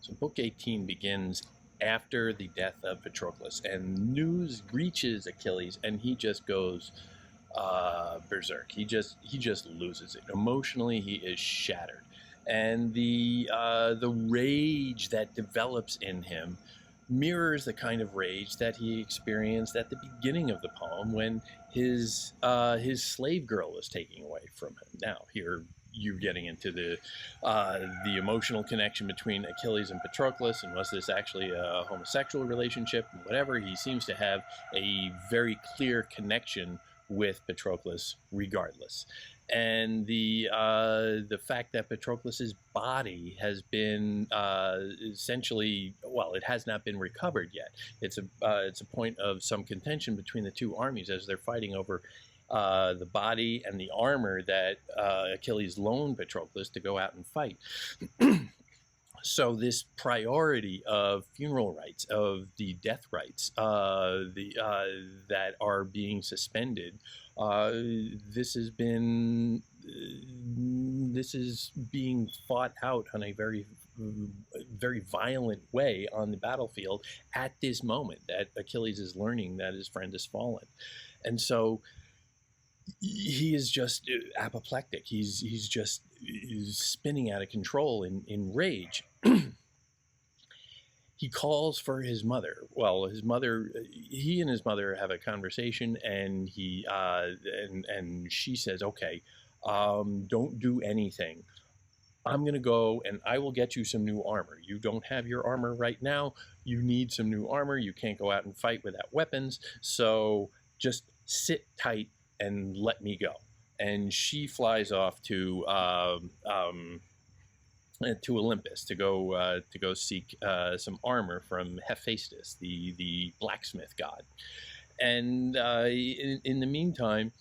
So Book 18 begins after the death of Patroclus, and news reaches Achilles, and he just goes berserk. He just loses it emotionally. He is shattered, and the rage that develops in him mirrors the kind of rage that he experienced at the beginning of the poem when his slave girl was taken away from him. Now here you're getting into the emotional connection between Achilles and Patroclus, and was this actually a homosexual relationship? Whatever, he seems to have a very clear connection with Patroclus regardless. And the fact that Patroclus's body has been essentially, well, it has not been recovered yet. It's a point of some contention between the two armies as they're fighting over the body and the armor that Achilles loaned Patroclus to go out and fight. So this priority of funeral rites, of the death rites, that are being suspended, this is being fought out on a very, very violent way on the battlefield at this moment that Achilles is learning that his friend has fallen, and so he is just apoplectic. He's spinning out of control in rage. He calls for his mother. Well, he and his mother have a conversation, and and she says, "Okay, don't do anything. I'm going to go and I will get you some new armor. You don't have your armor right now. You need some new armor. You can't go out and fight without weapons. So just sit tight and let me go." And she flies off to Olympus to go seek some armor from Hephaestus, the blacksmith god. And in the meantime,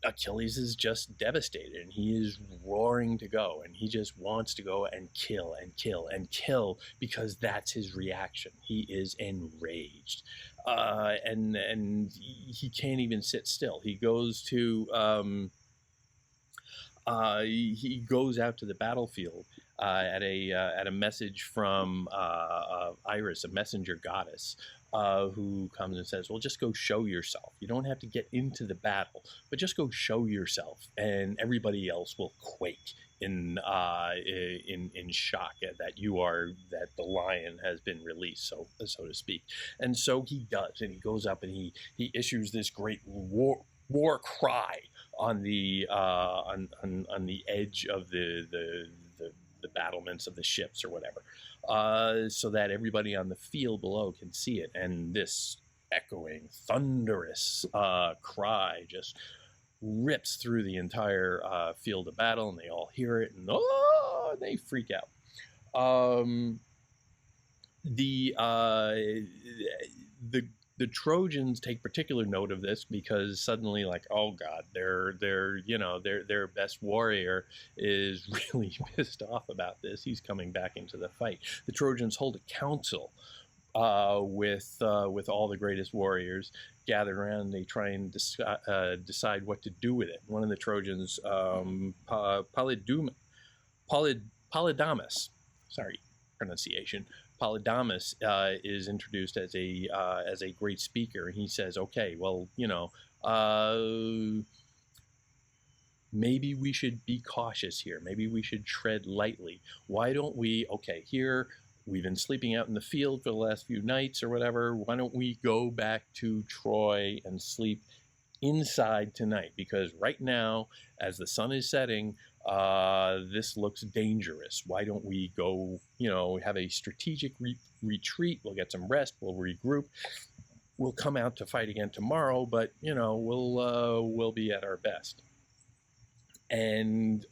Achilles is just devastated, and he is roaring to go, and he just wants to go and kill and kill and kill because that's his reaction. He is enraged, and he can't even sit still. He goes out to the battlefield at a message from Iris, a messenger goddess, who comes and says, "Well, just go show yourself. You don't have to get into the battle, but just go show yourself, and everybody else will quake in shock that the lion has been released, so to speak." And so he does, and he goes up and he issues this great war cry on the edge of the battlements of the ships or whatever, so that everybody on the field below can see it. And this echoing, thunderous cry just rips through the entire field of battle, and they all hear it, and they freak out. The Trojans take particular note of this because suddenly, like, oh god, their best warrior is really pissed off about this. He's coming back into the fight. The Trojans hold a council with all the greatest warriors gathered around, and they try and decide what to do with it. One of the Trojans, Polydamas, sorry, pronunciation. Polydamas is introduced as a great speaker, and he says, "Okay, well, maybe we should be cautious here. Maybe we should tread lightly. Why don't we? Okay, here we've been sleeping out in the field for the last few nights or whatever. Why don't we go back to Troy and sleep inside tonight? Because right now, as the sun is setting, this looks dangerous. Why don't we go, have a strategic retreat? We'll get some rest. We'll regroup. We'll come out to fight again tomorrow, but we'll be at our best." And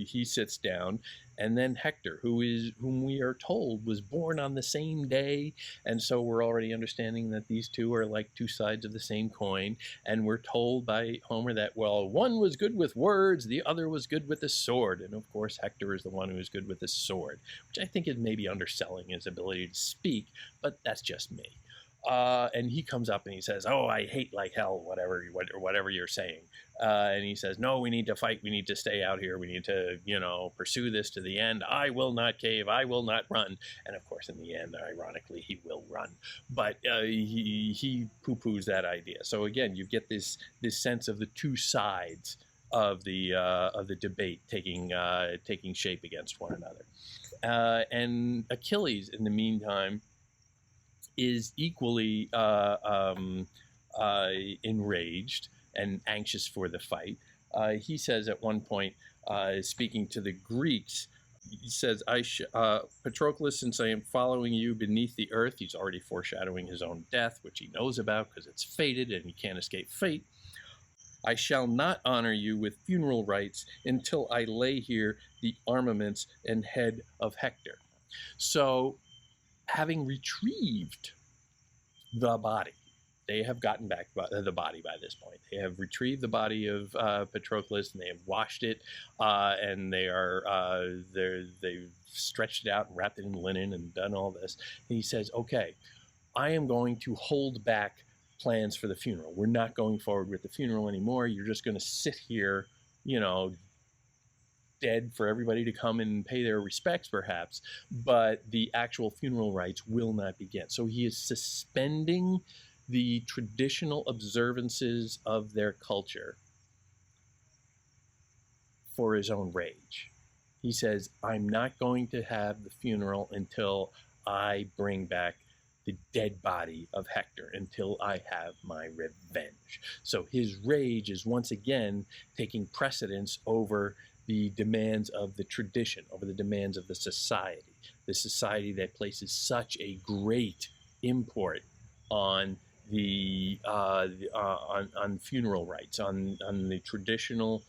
he sits down, and then Hector, whom we are told was born on the same day, and so we're already understanding that these two are like two sides of the same coin. And we're told by Homer that, well, one was good with words, the other was good with the sword, and of course Hector is the one who is good with the sword, which I think is maybe underselling his ability to speak, but that's just me. And he comes up and he says, "Oh, I hate like hell, whatever you're saying." And he says, "No, we need to fight. We need to stay out here. We need to, pursue this to the end. I will not cave. I will not run." And of course, in the end, ironically, he will run. But he poo-poos that idea. So again, you get this sense of the two sides of the debate taking shape against one another. And Achilles, in the meantime, is equally enraged and anxious for the fight. He says at one point, speaking to the Greeks, he says, Patroclus, since I am following you beneath the earth, he's already foreshadowing his own death, which he knows about because it's fated and he can't escape fate. I shall not honor you with funeral rites until I lay here the armaments and head of Hector. So, having retrieved the body, they have gotten back the body by this point. They have retrieved the body of Patroclus, and they have washed it, and they've stretched it out and wrapped it in linen and done all this. And he says, "Okay, I am going to hold back plans for the funeral. We're not going forward with the funeral anymore. You're just going to sit here, dead for everybody to come and pay their respects, perhaps, but the actual funeral rites will not begin." So he is suspending the traditional observances of their culture for his own rage. He says, "I'm not going to have the funeral until I bring back the dead body of Hector, until I have my revenge." So his rage is once again taking precedence over the demands of the tradition, over the demands of the society that places such a great import on on funeral rites, on the traditional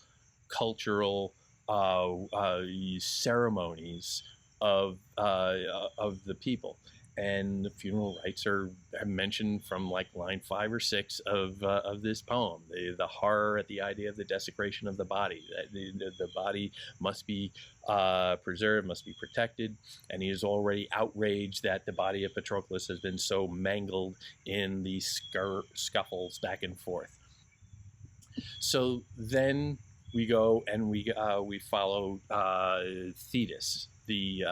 cultural ceremonies of the people. And the funeral rites are mentioned from like line 5 or 6 of this poem. The horror at the idea of the desecration of the body. The body must be preserved, must be protected, and he is already outraged that the body of Patroclus has been so mangled in these scuffles back and forth. So then we go and we follow Thetis, the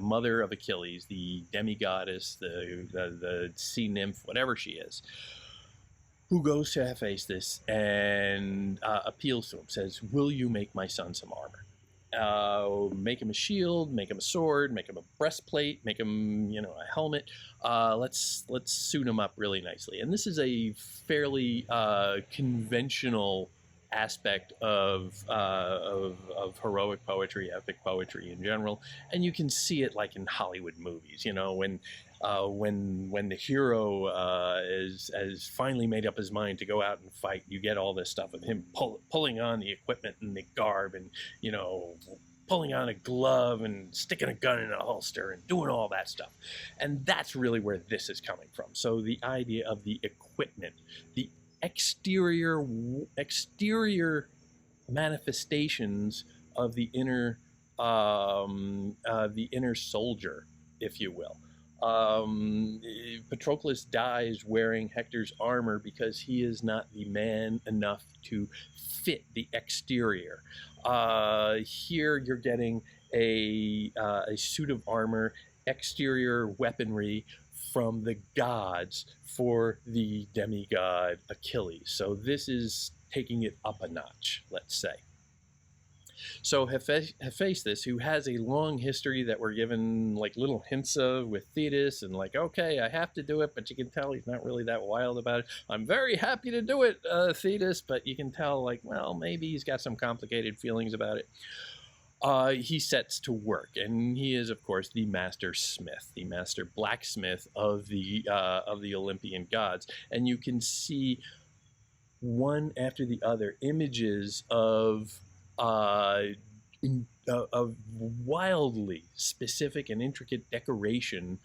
mother of Achilles, the demigoddess, the sea nymph, whatever she is, who goes to Hephaestus and appeals to him, says, "Will you make my son some armor? Make him a shield, make him a sword, make him a breastplate, make him, a helmet. Let's suit him up really nicely." And this is a fairly conventional aspect of heroic poetry, epic poetry in general, and you can see it like in Hollywood movies. When the hero has finally made up his mind to go out and fight, you get all this stuff of him pulling on the equipment and the garb, and pulling on a glove and sticking a gun in a holster and doing all that stuff. And that's really where this is coming from. So the idea of the equipment, the exterior manifestations of the inner soldier, if you will. Patroclus dies wearing Hector's armor because he is not the man enough to fit the exterior. Here you're getting a suit of armor, exterior weaponry from the gods for the demigod Achilles. So this is taking it up a notch, let's say. So Hephaestus, who has a long history that we're given like little hints of with Thetis, and like, okay, I have to do it, but you can tell he's not really that wild about it. "I'm very happy to do it, Thetis," but you can tell, like, well, maybe he's got some complicated feelings about it. He sets to work, and he is, of course, the master smith, the master blacksmith of the Olympian gods. And you can see one after the other images of wildly specific and intricate decoration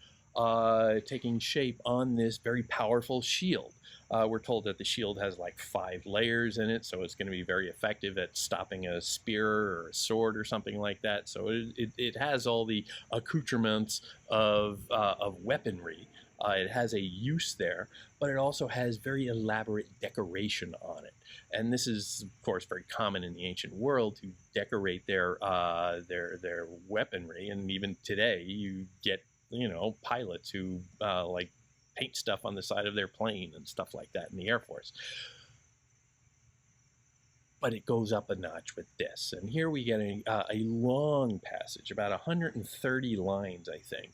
taking shape on this very powerful shield. We're told that the shield has like 5 layers in it, so it's going to be very effective at stopping a spear or a sword or something like that. So it has all the accoutrements of weaponry It has a use there, but it also has very elaborate decoration on it. And this is, of course, very common in the ancient world to decorate their weaponry. And even today, you get pilots who like paint stuff on the side of their plane and stuff like that in the Air Force. But it goes up a notch with this. And here we get a long passage, about 130 lines, I think,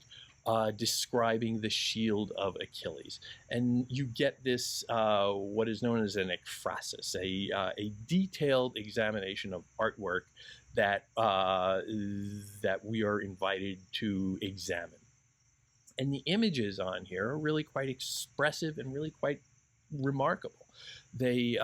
describing the shield of Achilles. And you get this, what is known as an ekphrasis, a detailed examination of artwork that, that we are invited to examine. And the images on here are really quite expressive and really quite remarkable. They,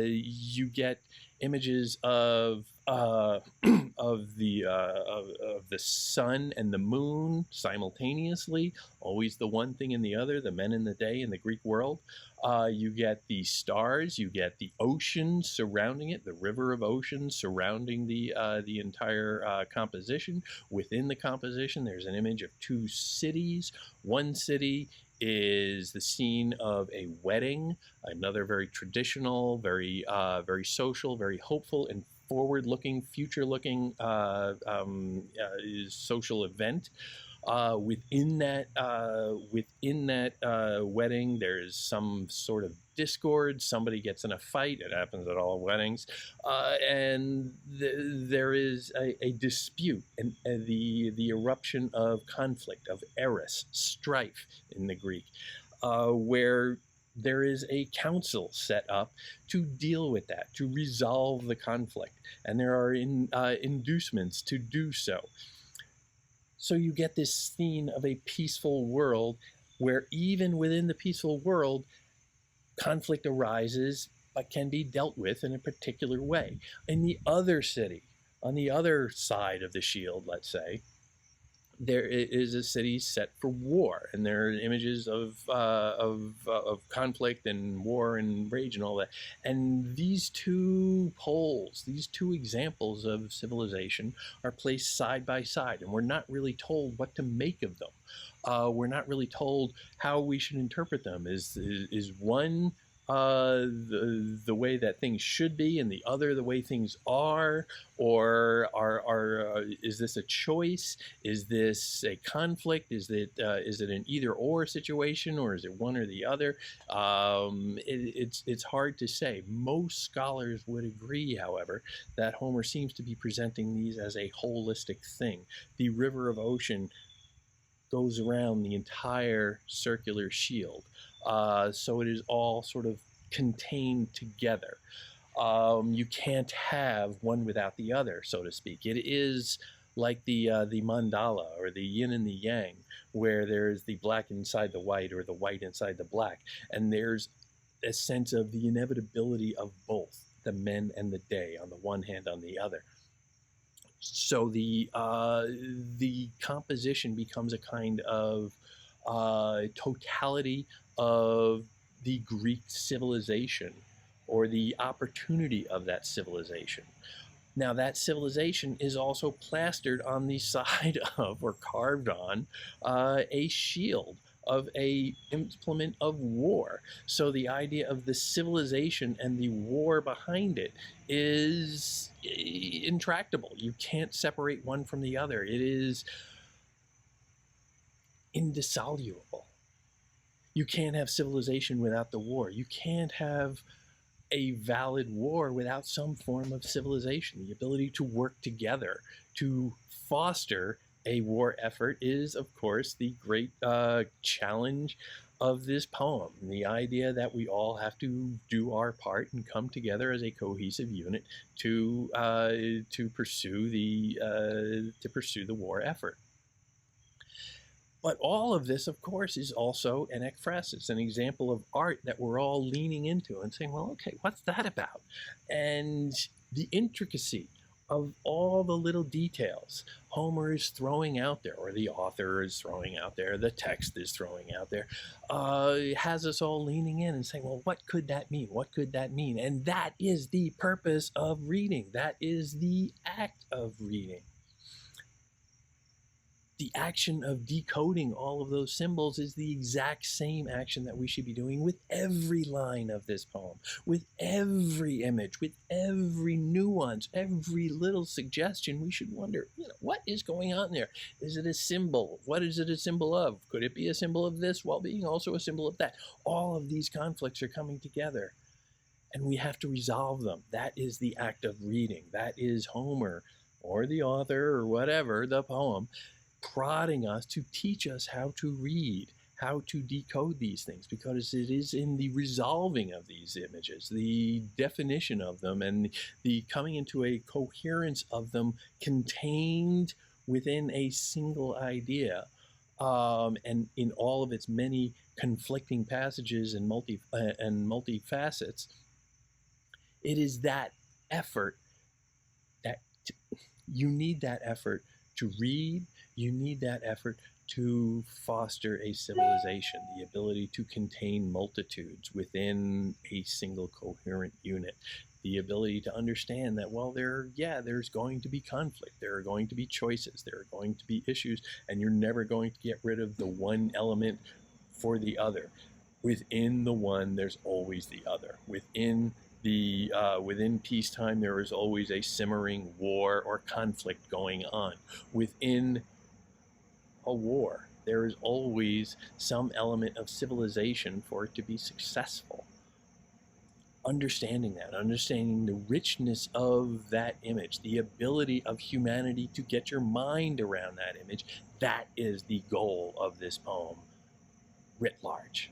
you get images of of the sun and the moon simultaneously, always the one thing and the other, the men and the day in the Greek world. You get the stars, you get the ocean surrounding it, the river of ocean surrounding the entire composition. Within the composition, there's an image of two cities. One city is the scene of a wedding, another very traditional, very social, very hopeful and forward-looking, future-looking social event. Within that wedding, there's some sort of discord. Somebody gets in a fight. It happens at all weddings, and there is a dispute and the eruption of conflict, of eris, strife in the Greek, where there is a council set up to deal with that, to resolve the conflict, and there are inducements to do so. So you get this scene of a peaceful world where even within the peaceful world, conflict arises but can be dealt with in a particular way. In the other city, on the other side of the shield, let's say, there is a city set for war, and there are images of conflict and war and rage and all that. And these two poles, these two examples of civilization, are placed side by side, and we're not really told what to make of them. We're not really told how we should interpret them. Is one the way that things should be, and the other the way things are, or is this a choice? Is this a conflict? Is it an either or situation, or is it one or the other? It's hard to say. Most scholars would agree, however, that Homer seems to be presenting these as a holistic thing. The river of ocean goes around the entire circular shield. So it is all sort of contained together. You can't have one without the other, so to speak. It is like the mandala, or the yin and the yang, where there's the black inside the white, or the white inside the black. And there's a sense of the inevitability of both, the men and the day, on the one hand, on the other. So the composition becomes a kind of totality of the Greek civilization, or the opportunity of that civilization. Now, that civilization is also plastered on the side of, or carved on, a shield of a implement of war. So the idea of the civilization and the war behind it is intractable. You can't separate one from the other. It is indissoluble. You can't have civilization without the war. You can't have a valid war without some form of civilization. The ability to work together to foster a war effort is, of course, the great challenge of this poem. The idea that we all have to do our part and come together as a cohesive unit to pursue the war effort. But all of this, of course, is also an ekphrasis, an example of art that we're all leaning into and saying, well, okay, what's that about? And the intricacy of all the little details Homer is throwing out there, or the author is throwing out there, the text is throwing out there, has us all leaning in and saying, well, what could that mean? What could that mean? And that is the purpose of reading. That is the act of reading. the action of decoding all of those symbols is the exact same action that we should be doing with every line of this poem, with every image, with every nuance, every little suggestion. We should wonder, what is going on there? Is it a symbol? What is it a symbol of? Could it be a symbol of this while being also a symbol of that? All of these conflicts are coming together, and we have to resolve them. That is the act of reading. That is Homer, or the author, or whatever, the poem, prodding us to teach us how to read, how to decode these things, because it is in the resolving of these images, the definition of them, and the coming into a coherence of them contained within a single idea, and in all of its many conflicting passages and multifacets. It is that effort that you need, that effort to read. You need that effort to foster a civilization, the ability to contain multitudes within a single coherent unit, the ability to understand that, well, there's going to be conflict, there are going to be choices, there are going to be issues, and you're never going to get rid of the one element for the other. Within the one, there's always the other. Within peacetime, there is always a simmering war or conflict going on. Within a war, there is always some element of civilization for it to be successful. Understanding that, understanding the richness of that image, the ability of humanity to get your mind around that image, that is the goal of this poem writ large.